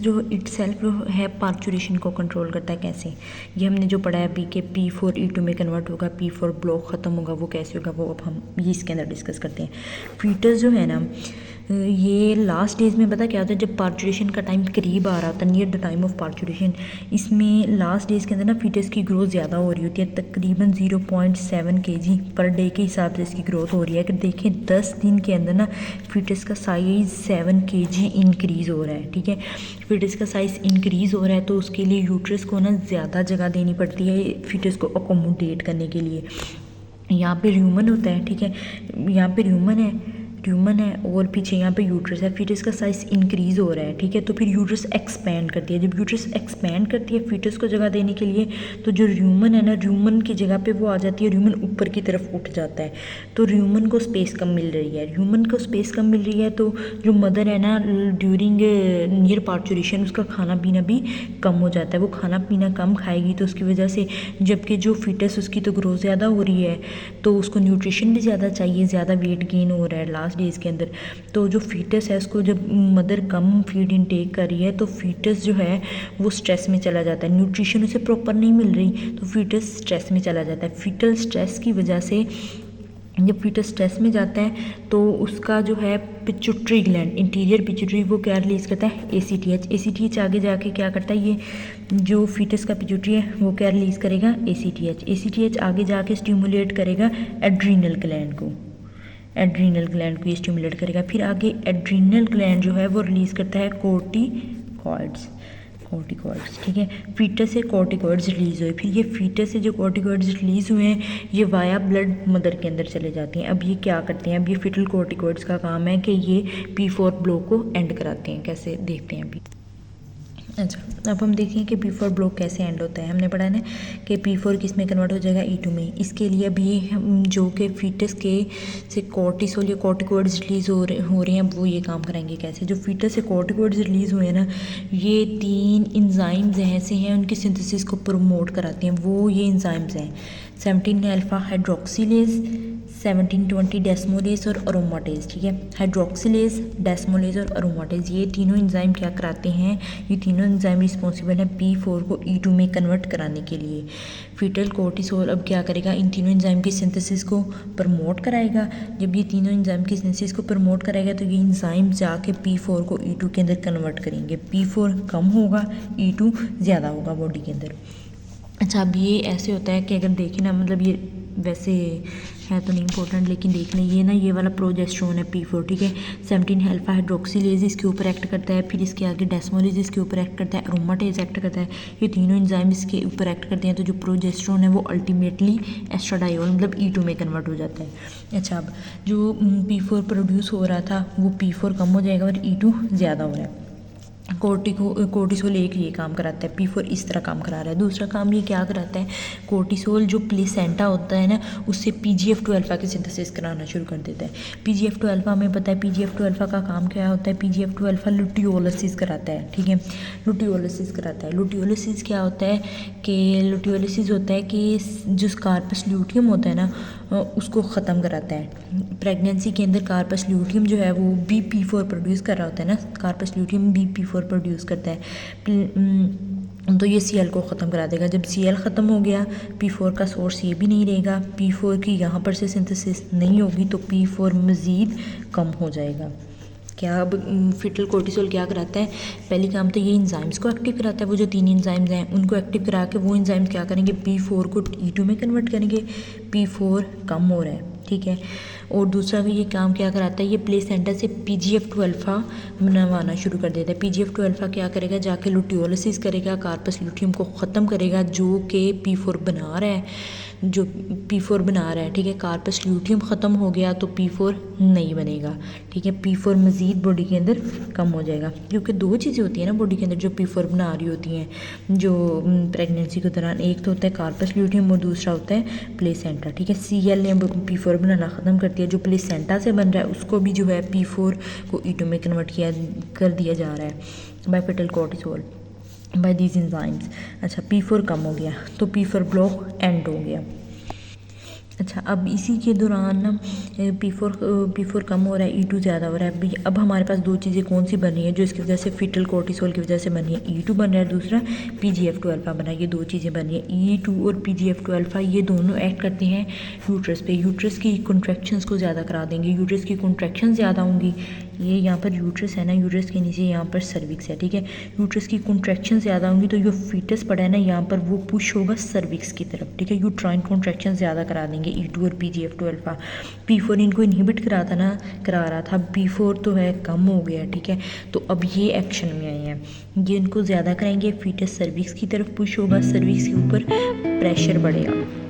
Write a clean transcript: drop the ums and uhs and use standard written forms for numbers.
जो इटसेल्फ जो है पार्चुरेशन को कंट्रोल करता है कैसे, ये हमने जो पढ़ा है अभी कि P4 E2 में कन्वर्ट होगा, P4 ब्लॉक ख़त्म होगा, वो कैसे होगा वो अब हम ये इसके अंदर डिस्कस करते हैं। फीटस जो है ना ये लास्ट डेज में पता क्या होता है, जब पार्चुरेशन का टाइम करीब आ रहा होता है, near the time of parturition, इसमें लास्ट डेज के अंदर ना फीटस की ग्रोथ ज़्यादा हो रही होती है, तकरीबन 0.7 kg पर डे के हिसाब से इसकी ग्रोथ हो रही है। अगर देखें 10 दिन के अंदर ना फीटस का साइज़ 7 kg इंक्रीज़ हो रहा है। ठीक है, फीटस का साइज़ इंक्रीज़ हो रहा है तो उसके लिए यूट्रस को ना ज़्यादा जगह देनी पड़ती है फीटस को अकोमोडेट करने के लिए। यहाँ पे र्यूमन होता है, ठीक है, यहाँ पे र्यूमन है और पीछे यहाँ पे यूट्रस है। फीटस का साइज़ इंक्रीज़ हो रहा है, ठीक है, तो फिर यूट्रस एक्सपैंड करती है। जब यूट्रस एक्सपैंड करती है फीटस को जगह देने के लिए, तो जो र्यूमन है ना, र्यूमन की जगह पे वो आ जाती है, र्यूमन ऊपर की तरफ उठ जाता है, तो र्यूमन को स्पेस कम मिल रही है। र्यूमन को स्पेस कम मिल रही है तो जो मदर है ना ड्यूरिंग नियर पार्चुरेशन उसका खाना पीना भी कम हो जाता है, वो खाना पीना कम खाएगी तो उसकी वजह से, जबकि जो फीटस उसकी तो ग्रोथ ज़्यादा हो रही है तो उसको न्यूट्रिशन भी ज़्यादा चाहिए, ज़्यादा वेट गेन हो रहा है लास्ट डेज़ के अंदर। तो जो फीटस है उसको जब मदर कम फीड इनटेक कर रही है तो फीटस जो है वो स्ट्रेस में चला जाता है, न्यूट्रिशन उसे प्रॉपर नहीं मिल रही तो फीटस स्ट्रेस में चला जाता है। फीटल स्ट्रेस की वजह से जब फीटस स्ट्रेस में जाता है तो उसका जो है पिट्यूटरी ग्लैंड, इंटीरियर पिट्यूटरी, वो क्या रिलीज़ करता है ACTH। ACTH आगे जाके क्या करता है, ये जो फीटस का पिट्यूटरी है वो क्या रिलीज़ करेगा ACTH। ACTH आगे जाके स्टिमुलेट करेगा एड्रीनल ग्लैंड को, एड्रीनल ग्लैंड को ये स्टिमुलेट करेगा। फिर आगे एड्रीनल ग्लैंड जो है वो रिलीज़ करता है कोर्टिकॉइड्स, ठीक है, फीटस से कोर्टिकॉइड्स रिलीज़ हुए। फिर ये फीटस से जो कोर्टिकॉइड्स रिलीज़ हुए हैं ये वाया ब्लड मदर के अंदर चले जाते हैं। अब ये क्या करते हैं, अब ये फीटल कोर्टिकॉइड्स का काम है कि ये P4 ब्लॉक को एंड कराते हैं। कैसे देखते हैं अभी। अच्छा, अब हम देखें कि P4 ब्लॉक कैसे एंड होता है। हमने पढ़ा है ना कि P4 किस में कन्वर्ट हो जाएगा E2 में। इसके लिए अभी हम जो कि फीटस के से कोर्टिसोल या कोर्टिकॉइड्स रिलीज़ हो रहे हैं, वो ये काम कराएंगे कैसे। जो फीटस से कोर्टिकॉइड्स रिलीज़ हुए हैं ना, ये 3 इंजाइम्स ऐसे हैं उनकी सिंथेसिस को प्रमोट कराते हैं। वो ये इंजाइम्स हैं 17 अल्फा हाइड्रोक्सिलेज, 1720 डेस्मोलेज और अरोमाटेज। ठीक है, हाइड्रोक्सिलेज, डेस्मोलेज और अरोमाटेज, ये तीनों एंजाइम क्या कराते हैं, ये तीनों एंजाइम रिस्पॉन्सिबल है P4 को E2 में कन्वर्ट कराने के लिए। फीटल कोर्टिसोल अब क्या करेगा, इन तीनों एंजाइम की सिंथेसिस को प्रमोट कराएगा। जब ये तीनों एंजाइम की सिंथेसिस को प्रमोट कराएगा तो ये एंजाइम जाके P4 को E2 के अंदर कन्वर्ट करेंगे। P4 कम होगा, E2 ज़्यादा होगा बॉडी के अंदर। अच्छा, अब ये ऐसे होता है कि अगर देखें ना, मतलब ये वैसे है तो नहीं इंपॉर्टेंट, लेकिन देख लें ये ना, ये वाला प्रोजेस्टेरोन है P4, ठीक है, 17 अल्फा हाइड्रोक्सिलेज इसके ऊपर एक्ट करता है, फिर इसके आगे डेस्मोलेज इसके ऊपर एक्ट करता है, अरोमाटेज एक्ट करता है, ये तीनों एंजाइम इसके ऊपर एक्ट करते हैं। तो जो प्रोजेस्टेरोन है वो अल्टीमेटली एस्ट्राडायोल मतलब E2 में कन्वर्ट हो जाता है। अच्छा, अब जो P4 प्रोड्यूस हो रहा था वो P4 कम हो जाएगा और E2 ज़्यादा हो रहा है। कोर्टिसोल एक ये काम कराता है, P4 इस तरह काम करा रहा है। दूसरा काम ये क्या कराता है, कोर्टिसोल जो प्लेसेंटा होता है ना उससे PGF2 अल्फा की सिंथेसिस कराना शुरू कर देता है। PGF2 अल्फा हमें पता है, PGF2 अल्फा का काम क्या होता है, PGF2 अल्फा लुटियोलिसिस कराता है। ठीक है, लुटियोलिसिस कराता है। लुटियोलिसिस क्या होता है कि लुटियोलिसिस होता है कि जो कार्पस ल्यूटियम होता है ना उसको ख़त्म कराता है। प्रेगनेंसी के अंदर कार्पस ल्यूटियम जो है वो BP4 प्रोड्यूस कर रहा होता है ना, कार्पस ल्यूटियम BP4 प्रोड्यूस करता है, तो ये Cl को ख़त्म करा देगा। जब Cl ख़त्म हो गया P4 का सोर्स ये भी नहीं रहेगा, P4 की यहाँ पर से सिंथेसिस नहीं होगी तो P4 मज़ीद कम हो जाएगा। क्या अब फीटल कोर्टिसोल क्या कराता है, पहली काम तो ये इंजाइम्स को एक्टिव कराता है। वो जो 3 इंजाइम्स हैं उनको एक्टिव करा के वो इंजाइम्स क्या करेंगे, P4 को E2 में कन्वर्ट करेंगे। P4 कम हो रहा है, ठीक है। और दूसरा ये काम क्या कराता है, ये प्लेसेंटा से PGF2 अल्फा बनवाना शुरू कर देता है। PGF2 अल्फा क्या करेगा, जाके लुटियोलिसिस करेगा, कार्पस ल्यूटियम को ख़त्म करेगा जो कि P4 बना रहा है, जो P4 बना रहा है। ठीक है, कार्पस ल्यूटियम ख़त्म हो गया तो P4 नहीं बनेगा। ठीक है, P4 मज़ीद बॉडी के अंदर कम हो जाएगा, क्योंकि 2 चीज़ें होती हैं ना बॉडी के अंदर जो P4 बना रही होती हैं जो प्रेगनेंसी के दौरान, एक तो होता है कार्पस ल्यूटियम और दूसरा होता है प्लेसेंटा। ठीक है, Cl ने P4 बनाना ख़त्म कर दिया, जो प्लेसेंटा से बन रहा है उसको भी जो है P4 को E2 में कन्वर्ट कर दिया जा रहा है by foetal cortisol, by these enzymes. अच्छा, P4 कम हो गया तो P4 ब्लॉक एंड हो गया। अच्छा, अब इसी के दौरान ना P4 कम हो रहा है, E2 ज़्यादा हो रहा है। अब हमारे पास दो चीज़ें कौन सी बनी है जो इसकी वजह से फीटल कोर्टिसोल की वजह से बनी है, E2 बन रहा है, दूसरा PGF2 अल्फा बना है। ये दो चीज़ें बनी है, E2 और PGF2 अल्फा, ये दोनों एक्ट करते हैं यूट्रस पे। यूट्रस की कॉन्ट्रैक्शंस को ज़्यादा करा देंगे। यूट्रस की कॉन्ट्रैक्शन ज़्यादा होंगी, ये यहाँ पर यूट्रस है ना, यूट्रस के नीचे यहाँ पर सर्विक्स है, ठीक है। यूट्रस की कॉन्ट्रैक्शन ज़्यादा होंगी तो जो फीटस पड़ा है ना यहाँ पर, वो पुश होगा सर्विक्स की तरफ, ठीक है। यूट्राइन कॉन्ट्रैक्शन ज़्यादा करा देंगे E2 और PGF2 अल्फा। P4 इनको इनहिबिट करा रहा था, P4 तो है कम हो गया, ठीक है। तो अब ये एक्शन में आए हैं, ये इनको ज़्यादा कराएंगे, फीटस सर्विक्स की तरफ पुश होगा, सर्विक्स के ऊपर प्रेशर बढ़ेगा।